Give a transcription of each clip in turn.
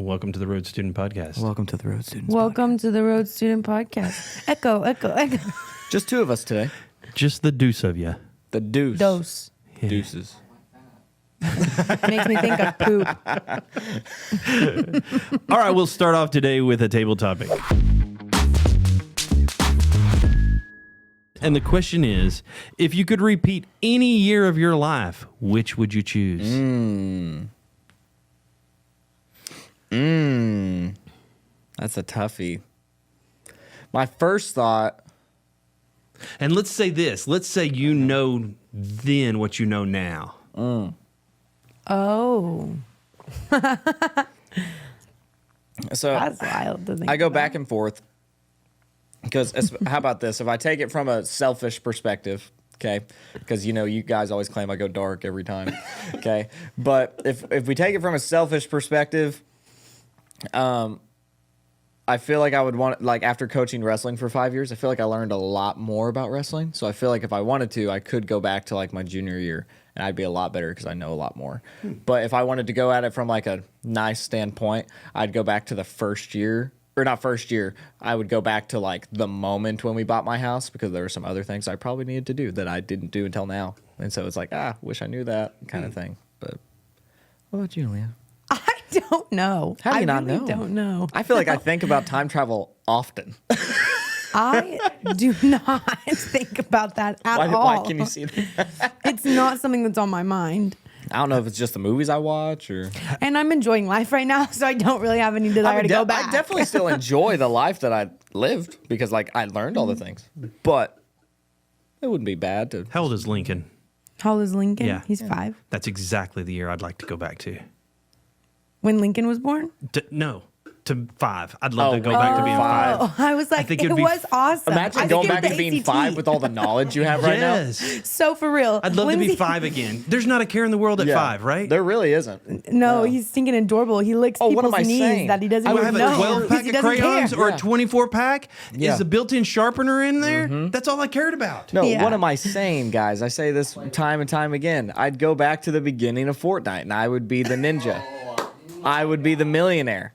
Welcome to the Road Student Podcast. Welcome to the Road Students. Welcome to the Road Student Podcast. Echo, echo, echo. Just two of us today. Just the deuce of you. The deuce. Dose. Yeah. Deuces. Makes me think of poop. All right, we'll start off today with a table topic. And the question is, if you could repeat any year of your life, which would you choose? That's a toughie. My first thought. And let's say this. Let's say you know then what you know now. Oh, So that's wild to think I go about. back and forth. Because how about this? If I take it from a selfish perspective, okay? Because, you know, you guys always claim I go dark every time, okay? But if we take it from a selfish perspective, I feel like I would want, like, after coaching wrestling for 5 years, I feel like I learned a lot more about wrestling. So I feel like if I wanted to, I could go back to, like, my junior year, and I'd be a lot better because I know a lot more. But if I wanted to go at it from, like, a nice standpoint, I'd go back to the first year. Or not first year, I would go back to, like, the moment when we bought my house because there were some other things I probably needed to do that I didn't do until now. And so it's like, wish I knew that kind of thing. But what about you, Leah? I don't know. How do you I not really know? don't know. I feel like I think about time travel often. I do not think about that at all. Why can you see that? It's not something that's on my mind. I don't know if it's just the movies I watch or... And I'm enjoying life right now, so I don't really have any desire to go back. I definitely still enjoy the life that I lived because, like, I learned all the things. But it wouldn't be bad to... How old is Lincoln? How old is Lincoln? Yeah. He's 5. That's exactly the year I'd like to go back to. When Lincoln was born? No, to 5. I'd love Oh, to go when back you to were being 5. 5. Oh, I was like, think it it'd be was awesome. Imagine I going think back it to was being ACT. 5 with all the knowledge you have right Yes. So for real. I'd love to be Lindsay- 5 again. There's not a care in the world at now. 5, right? There really isn't. No, he's stinking adorable. He licks Oh, what people's am I knees saying? that he doesn't I would I have even a know. 12 because pack he of doesn't crayons care. or Yeah. a 24 pack. Yeah. Is a built-in sharpener in there? That's all I cared about. No, Yeah. what am I saying, guys? I say this time and time again. I'd go back to the beginning of Fortnite, and I would be the ninja. I would be the millionaire.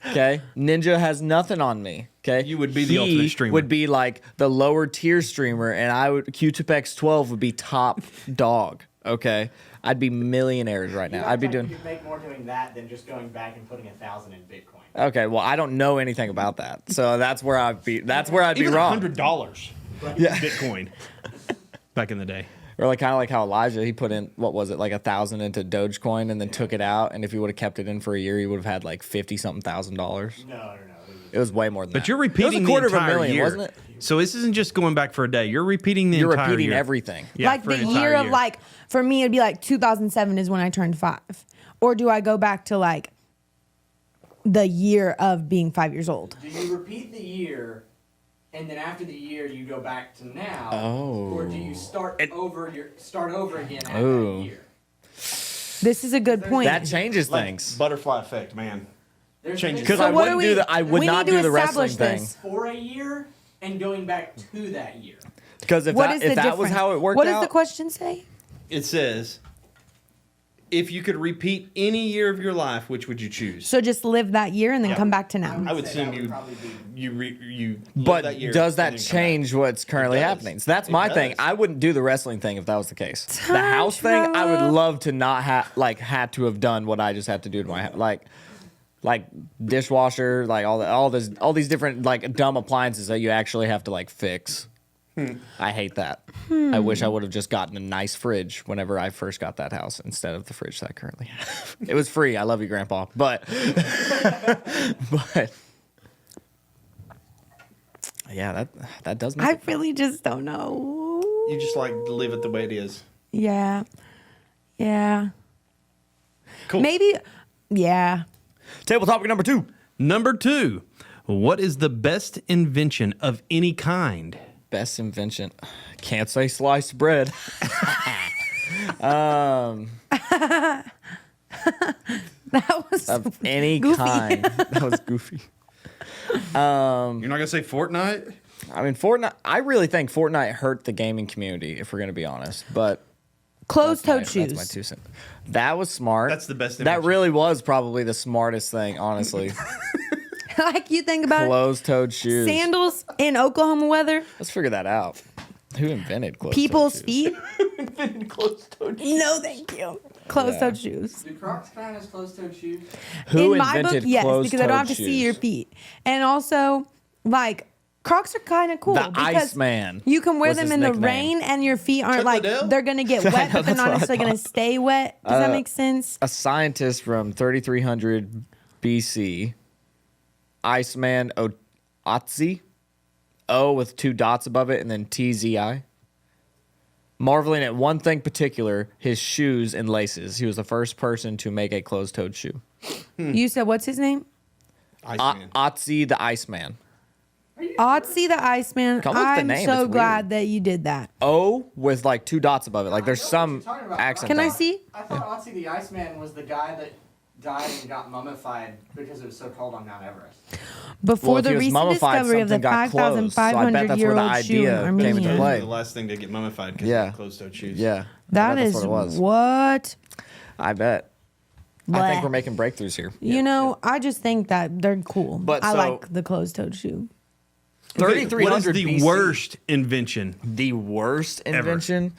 Okay? Ninja has nothing on me. Okay? You would be the ultimate streamer. Would be like the lower tier streamer, and I would Q-Tip X12 would be top dog. Okay? I'd be millionaires right now. I'd be doing. You'd make more doing that than just going back and putting 1,000 in Bitcoin. Okay, well, I don't know anything about that, so that's where I'd be. That's where I'd be Even wrong. $100 Yeah. Bitcoin back in the day. Or like kind of like how Elijah, he put in, what was it, like 1,000 into Dogecoin and then took it out. And if he would have kept it in for a year, he would have had like $50-something thousand. No. It was way more than that. But you're repeating it was a quarter the entire of a million, year, wasn't it? So this isn't just going back for a day. You're repeating the You're entire repeating year. everything. Yeah, like for the an entire year of like, for me, it'd be like 2007 is when I turned 5. Or do I go back to like the year of being 5 years old? Do you repeat the year, and then after the year you go back to now? Oh. Or do you start over again at Oh. that year? This is a good point. That changes things. Butterfly effect, man. There's Changes. Because So I what wouldn't do do we- the. I would we not need to do the wrestling establish thing. this. for a year and going back to that year. Because if What that is the if that was difference? how it worked What out, does the question say? It says, if you could repeat any year of your life, which would you choose? So just live that year and then Yeah. come back to now. I would say that assume would you probably be- you. live but that year does and that then come back. change what's currently It does. happening? So that's It my does. thing. I wouldn't do the wrestling thing if that was the case. The Time house thing, I would travel. love to not have had to have done what I just had to do to my house, like dishwasher, like all these different like dumb appliances that you actually have to like fix. I hate that. I wish I would have just gotten a nice fridge whenever I first got that house instead of the fridge that I currently have. It was free. I love you, Grandpa. But but yeah, that does make I it. really just don't know. You just like to leave it the way it is. Yeah. Yeah. Cool. Maybe. Yeah. Table topic number 2. Number 2, what is the best invention of any kind? Best invention. Can't say sliced bread. That was Of any Goofy. kind. That was goofy. You're not gonna say Fortnite? I mean, Fortnite. I really think Fortnite hurt the gaming community, if we're gonna be honest. But Closed-toed That's shoes. my 2 cents. That was smart. That's the best That invention. really was probably the smartest thing, honestly. Like you think about it, Closed-toed shoes. sandals in Oklahoma weather, Let's figure that out. Who invented closed-toed people's shoes? feet. Closed-toed. No, thank you. Closed-toed shoes. Do Crocs count as closed-toed shoes? Who In my book, invented yes, because I don't have closed-toed to see your shoes? feet. And also, like, Crocs are kind of cool. The because Iceman You can wear was them his in the nickname. rain and your feet aren't Chuck like, Liddell? they're going to get wet, but they're that's not what I necessarily going to stay wet. Does that make sense? A scientist from 3300 BC, Iceman Otzi, O with 2 dots above it, and then TZI. Marveling at one thing particular, his shoes and laces. He was the first person to make a closed-toed shoe. You said, what's his name? Iceman. Otzi the Iceman. Otzi the Iceman. Come up with the I'm name, so it's glad that you did that. O with like 2 dots above it. Like there's I know what some you're talking about. accent. Can on I it. see? I thought Otzi the Iceman was the guy that died and got mummified because it was so cold on Mount Everest. Before Well, if the he was recent mummified, discovery of the something got closed, so I bet that's where the 5,500-year-old shoe in idea came into Armenia. play. The last thing to get mummified because Yeah. of closed-toed shoes. Yeah. That that's is what it was. what? I bet. I Bleh. think we're making breakthroughs here. You know, I just think that they're cool. But I so- like the closed-toed shoe. Okay, 3300 what is the BC. worst invention? The worst invention?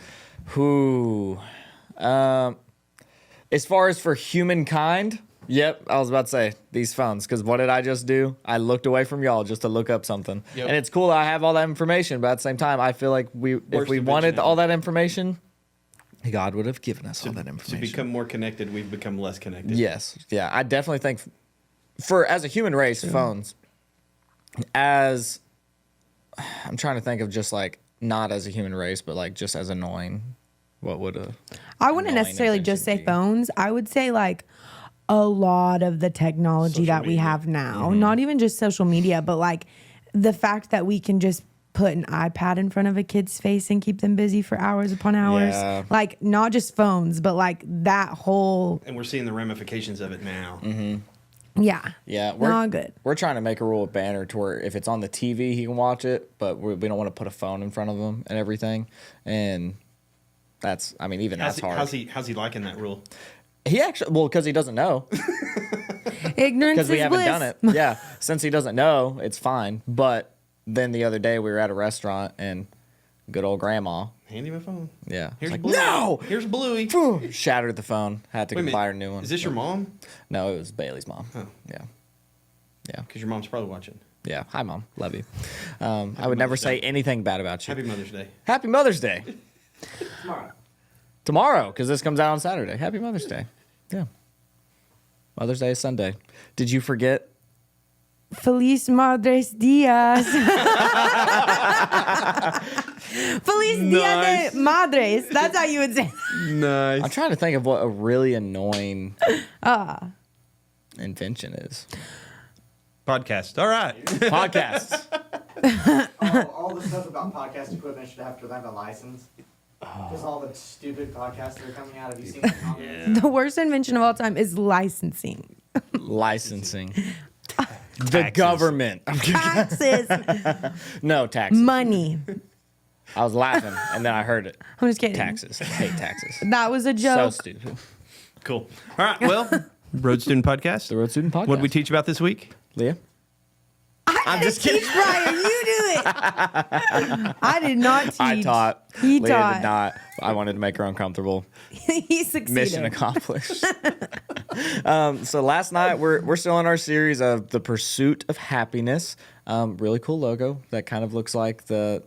Who? As far as for humankind, yep, I was about to say these phones. Because what did I just do? I looked away from y'all just to look up something. Yep. And it's cool that I have all that information, but at the same time, I feel like if we invention wanted ever. all that information, God would have given us all that To information. become more connected, we've become less connected. Yes. Yeah. I definitely think as a human race, phones, as I'm trying to think of just like not as a human race, but like just as annoying. What would I wouldn't annoying necessarily just say invention be? phones. I would say like a lot of the technology Social that we media. have now, Mm-hmm. not even just social media, but like the fact that we can just put an iPad in front of a kid's face and keep them busy for hours upon hours. Yeah. Like not just phones, but like that whole, And we're seeing the ramifications of it now. yeah. Yeah, Not good. We're trying to make a rule with Banner to where if it's on the TV, he can watch it, but we don't want to put a phone in front of him and everything. And that's, I mean, even that's hard. How's he liking that rule? He actually, well, because he doesn't know, Ignorance because we is haven't bliss. done it. Yeah, since he doesn't know, it's fine. But then the other day we were at a restaurant and good old grandma, Hand him a phone. yeah, Here's like, Bluey. no, Here's Bluey. shattered the phone. Had to Wait a go minute. buy her a new one. Is this your mom? No, it was Bailey's mom. Oh. Yeah. Because your mom's probably watching. Yeah. Hi, Mom. Love you. I would never Mother's say Day. anything bad about you. Happy Mother's Day. Happy Mother's Day. Tomorrow. Tomorrow, because this comes out on Saturday. Happy Mother's Day. Yeah. Mother's Day is Sunday. Did you forget? Feliz Madres Dias. Feliz Dia de Madres. That's how you would say. Nice. I'm trying to think of what a really annoying invention is. Podcast. All right. Podcasts. All the stuff about podcast equipment should have to have a license. Because all the stupid podcasts that are coming out. Have you seen the comments? The worst invention of all time is licensing. Licensing. The government. Taxes, No, taxes. money. I was laughing, and then I heard it. I'm just kidding. Taxes. I hate taxes. That was a So joke. stupid. Cool. All right. Well, Road Student Podcast. The Road Student Podcast. What did we teach about this week? Leah? I'm just kidding. Teach Briar, you do it. I did not teach. I taught. He Leah taught. did not. I wanted to make her uncomfortable. He succeeded. Mission accomplished. So last night we're still in our series of the pursuit of happiness. Really cool logo that kind of looks like the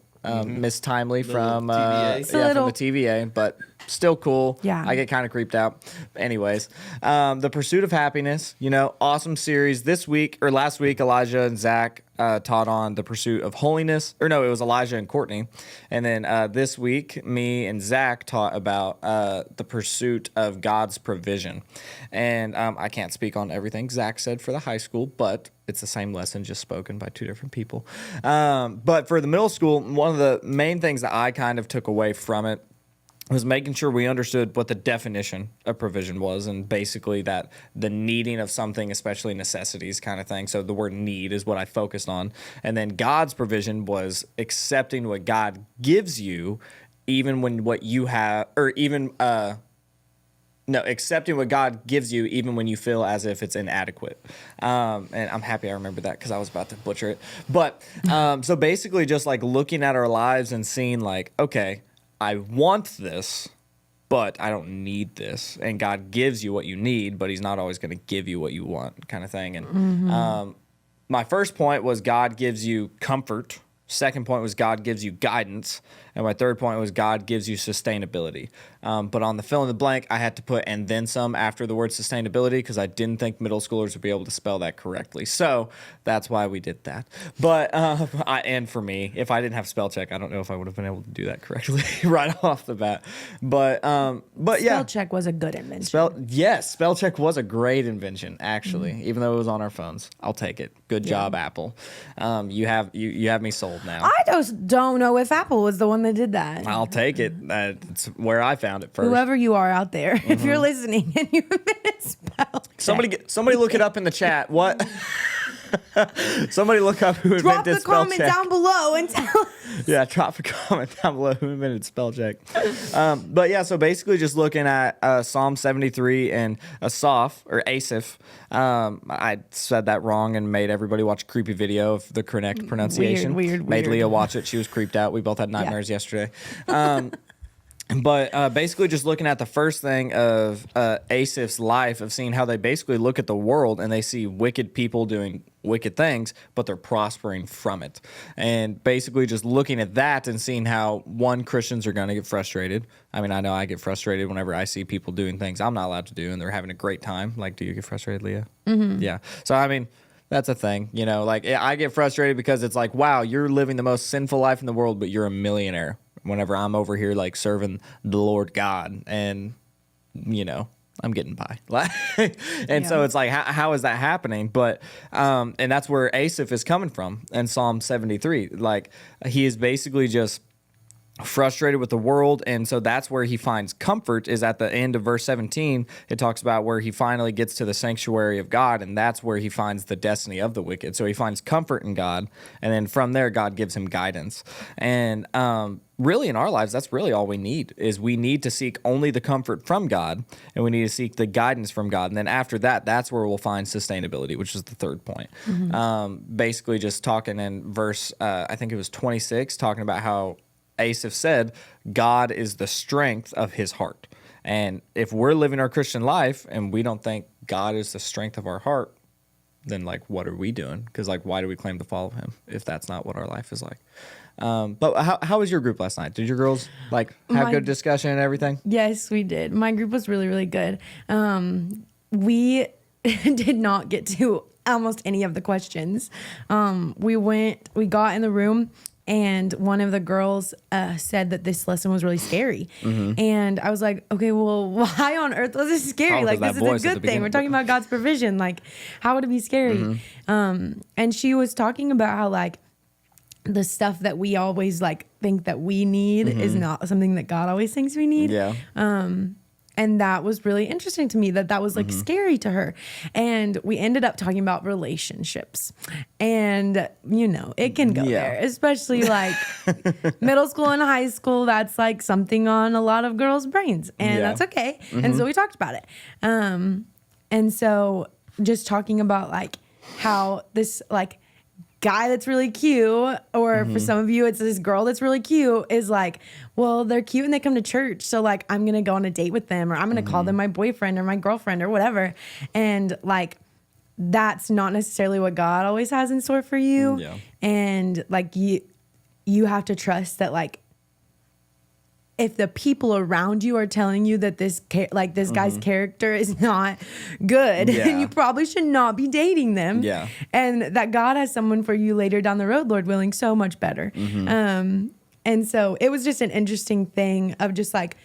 Miss Timely from TVA. It's a from little- the TVA, but still cool. Yeah. I get kind of creeped out. Anyways, the pursuit of happiness. Awesome series this week or last week. Elijah and Zach taught on the pursuit of holiness. Or no, it was Elijah and Courtney. And then this week, me and Zach taught about the pursuit of God's provision. And I can't speak on everything Zach said for the high school, but it's the same lesson, just spoken by two different people. But for the middle school, one of the main things that I kind of took away from it was making sure we understood what the definition of provision was, and basically that the needing of something, especially necessities kind of thing. So the word need is what I focused on. And then God's provision was accepting what God gives you, even when what you have, or even no, accepting what God gives you, even when you feel as if it's inadequate. And I'm happy I remember that because I was about to butcher it. But so basically, just like looking at our lives and seeing, like, okay, I want this, but I don't need this. And God gives you what you need, but He's not always going to give you what you want, kind of thing. And my first point was God gives you comfort. Second point was God gives you guidance. And my third point was God gives you sustainability. But on the fill in the blank, I had to put and then some after the word sustainability because I didn't think middle schoolers would be able to spell that correctly. So that's why we did that. But and for me, if I didn't have spell check, I don't know if I would have been able to do that correctly right off the bat. But yeah. Spell check was a good invention. Spell check was a great invention, actually, even though it was on our phones. I'll take it. Good job, Apple. You have me sold now. I just don't know if Apple was the one that did that. I'll take it. It's where I found it first. Whoever you are out there, if you're listening and you invented spell check. Somebody look it up in the chat. What? Somebody look up who Drop invented the spell comment check. down below and tell us. Yeah, drop a comment down below who invented spell check. But yeah, so basically just looking at Psalm 73 and Asaph, or Asaph. I said that wrong and made everybody watch a creepy video of the correct pronunciation. Weird. Made Leah watch it. She was creeped out. We both had nightmares yesterday. But basically just looking at the first thing of Asaph's life, of seeing how they basically look at the world and they see wicked people doing wicked things, but they're prospering from it. And basically just looking at that and seeing how, one, Christians are going to get frustrated. I mean, I know I get frustrated whenever I see people doing things I'm not allowed to do and they're having a great time. Like, do you get frustrated, Leah? Mm-hmm. Yeah. So, I mean, that's a thing, you know, like I get frustrated because it's like, wow, you're living the most sinful life in the world, but you're a millionaire. Whenever I'm over here like serving the Lord God and, you know, I'm getting by. And so it's like, how is that happening? But, and that's where Asaph is coming from in Psalm 73. Like, he is basically just frustrated with the world, and so that's where he finds comfort, is at the end of verse 17. It talks about where he finally gets to the sanctuary of God, and that's where he finds the destiny of the wicked. So he finds comfort in God, and then from there God gives him guidance. And really in our lives, that's really all we need, is we need to seek only the comfort from God, and we need to seek the guidance from God. And then after that, that's where we'll find sustainability, which is the third point. Basically just talking in verse, I think it was 26, talking about how Asaph said, God is the strength of his heart. And if we're living our Christian life and we don't think God is the strength of our heart, then like, what are we doing? Because like, why do we claim to follow him if that's not what our life is like? But how was your group last night? Did your girls like have good discussion and everything? Yes, we did. My group was really, really good. We did not get to almost any of the questions. We got in the room, and one of the girls said that this lesson was really scary. And I was like, okay, well, why on earth was this scary? Like, this is a good thing. We're talking about God's provision. Like, how would it be scary? And she was talking about how, like, the stuff that we always, like, think that we need is not something that God always thinks we need. Yeah. And that was really interesting to me, that was like scary to her. And we ended up talking about relationships. And, you know, it can go there, especially like middle school and high school. That's like something on a lot of girls' brains, and that's okay. And so we talked about it. And so just talking about like how this like guy that's really cute, or for some of you it's this girl that's really cute, is like, well, they're cute and they come to church, so like I'm gonna go on a date with them, or I'm gonna call them my boyfriend or my girlfriend or whatever. And like, that's not necessarily what God always has in store for you. And like, you have to trust that, like, if the people around you are telling you that this guy's character is not good, you probably should not be dating them. And that God has someone for you later down the road, Lord willing, so much better. And so it was just an interesting thing of just like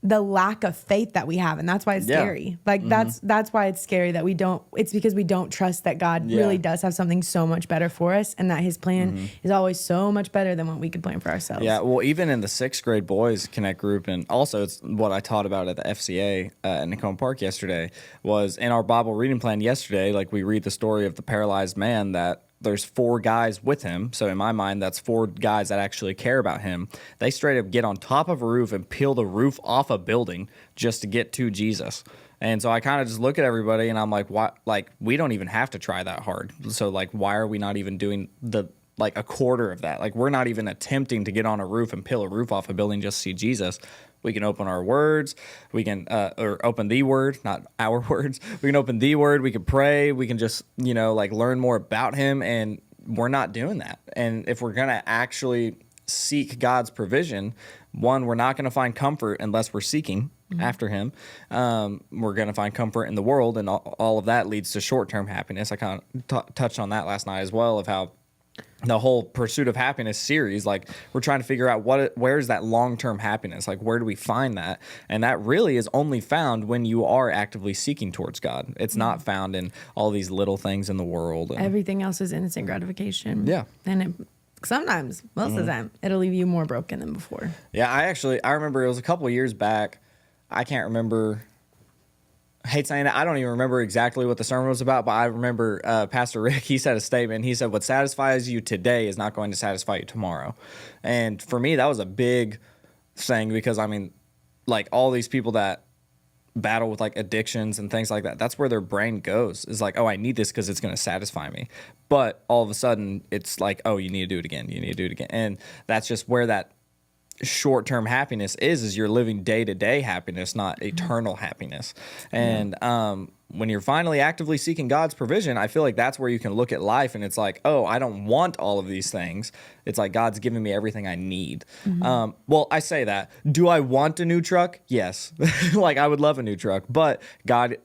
the lack of faith that we have, and that's why it's scary. Like that's why it's scary that we don't. It's because we don't trust that God really does have something so much better for us, and that His plan is always so much better than what we could plan for ourselves. Yeah, well, even in the 6th grade boys Connect group, and also it's what I taught about at the FCA in Nicole Park yesterday, was in our Bible reading plan yesterday. Like, we read the story of the paralyzed man that there's 4 guys with him. So in my mind, that's 4 guys that actually care about him. They straight up get on top of a roof and peel the roof off a building just to get to Jesus. And so I kind of just look at everybody and I'm like, why? Like, we don't even have to try that hard. So like, why are we not even doing like a quarter of that? Like, we're not even attempting to get on a roof and peel a roof off a building just to see Jesus. We can open our words. We can, or open the word, not our words. We can open the word. We can pray. We can just, like learn more about him. And we're not doing that. And if we're going to actually seek God's provision, one, we're not going to find comfort unless we're seeking after him. We're going to find comfort in the world, and all of that leads to short-term happiness. I kind of touched on that last night as well, of how the whole Pursuit of Happiness series, like, we're trying to figure out where's that long-term happiness? Like, where do we find that? And that really is only found when you are actively seeking towards God. It's not found in all these little things in the world. Everything else is instant gratification. Yeah. And sometimes, most of the time, it'll leave you more broken than before. Yeah, I remember it was a couple of years back. I can't remember. I hate saying it. I don't even remember exactly what the sermon was about, but I remember Pastor Rick, he said a statement. He said, what satisfies you today is not going to satisfy you tomorrow. And for me, that was a big thing because, I mean, like, all these people that battle with like addictions and things like that, that's where their brain goes, is like, oh, I need this because it's going to satisfy me. But all of a sudden, it's like, oh, you need to do it again. You need to do it again. And that's just where that short-term happiness is you're living day-to-day happiness, not eternal happiness. And when you're finally actively seeking God's provision, I feel like that's where you can look at life and it's like, oh, I don't want all of these things. It's like God's giving me everything I need. Well, I say that. Do I want a new truck? Yes. Like, I would love a new truck, but God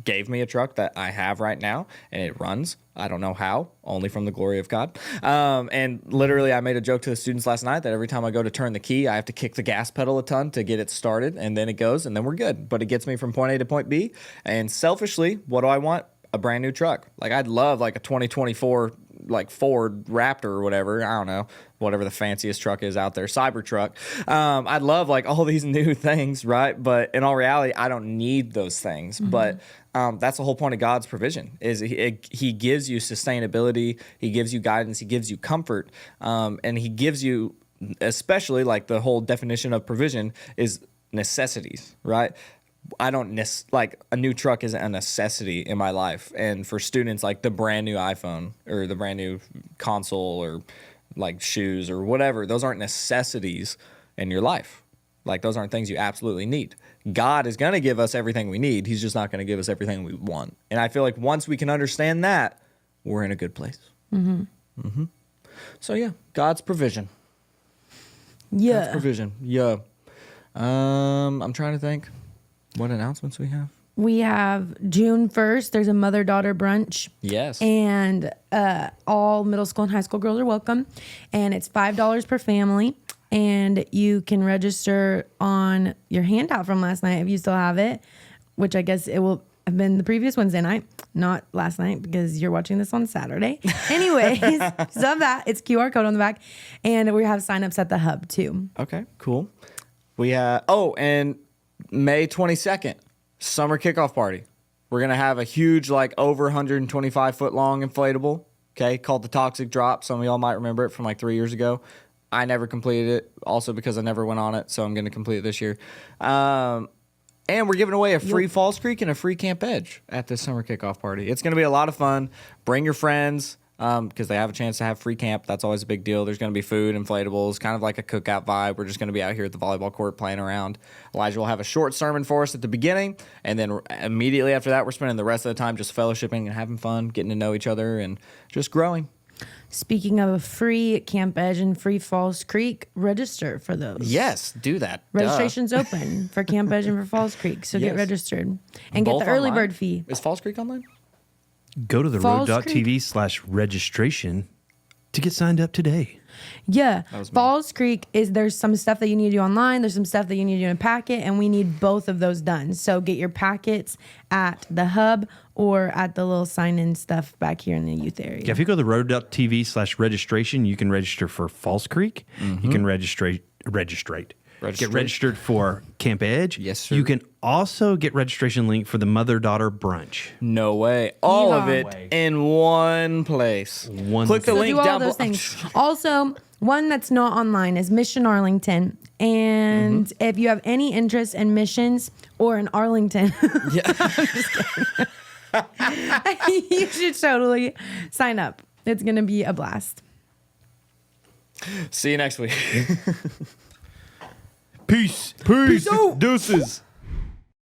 gave me a truck that I have right now, and it runs. I don't know how, only from the glory of God. And literally, I made a joke to the students last night that every time I go to turn the key, I have to kick the gas pedal a ton to get it started, and then it goes, and then we're good. But it gets me from point A to point B. And selfishly, what do I want? A brand new truck. Like, I'd love like a 2024 like Ford Raptor or whatever. I don't know, whatever the fanciest truck is out there, Cybertruck. I'd love like all these new things, right? But in all reality, I don't need those things. But that's the whole point of God's provision, is he gives you sustainability, he gives you guidance, he gives you comfort, and he gives you, especially like the whole definition of provision is necessities, right? I don't like, a new truck isn't a necessity in my life. And for students, like the brand new iPhone or the brand new console or like shoes or whatever, those aren't necessities in your life. Like, those aren't things you absolutely need. God is going to give us everything we need. He's just not going to give us everything we want. And I feel like once we can understand that, we're in a good place. So yeah, God's provision. Yeah. God's provision. Yeah. I'm trying to think what announcements we have. We have June 1st. There's a mother-daughter brunch. Yes. And all middle school and high school girls are welcome. And it's $5 per family. And you can register on your handout from last night if you still have it, which I guess it will have been the previous Wednesday night, not last night because you're watching this on Saturday. Anyways, so that. It's QR code on the back. And we have signups at the hub too. Okay, cool. We have, and May 22nd, summer kickoff party. We're going to have a huge, like, over 125 foot long inflatable, okay, called the Toxic Drop. Some of y'all might remember it from like 3 years ago. I never completed it, also because I never went on it, so I'm going to complete it this year. And we're giving away a free Falls Creek and a free Camp Edge at this summer kickoff party. It's going to be a lot of fun. Bring your friends, because they have a chance to have free camp. That's always a big deal. There's going to be food, inflatables, kind of like a cookout vibe. We're just going to be out here at the volleyball court playing around. Elijah will have a short sermon for us at the beginning, and then immediately after that, we're spending the rest of the time just fellowshipping and having fun, getting to know each other, and just growing. Speaking of a free Camp Edge and free Falls Creek, register for those. Yes, do that. Registration's open for Camp Edge and for Falls Creek, so get registered and Both get the early online? bird fee. Is Falls Creek online? Go to the Falls road.tv/registration to get signed up today. Yeah. was me. Falls Creek there's some stuff that you need to do online. There's some stuff that you need to do in a packet, and we need both of those done. So get your packets at the hub or at the little sign-in stuff back here in the youth area. Yeah, if you go to the road.tv/registration, you can register for Falls Creek. You can registrate. get registered for Camp Edge. Yes, sir. You can also get registration link for the mother-daughter brunch. No way. All of Yeah. it in one place. Click the So link do all down those below. things. Also, one that's not online is Mission Arlington. And if you have any interest in missions or in Arlington, you should totally sign up. It's going to be a blast. See you next week. Peace. Peace out. Deuces.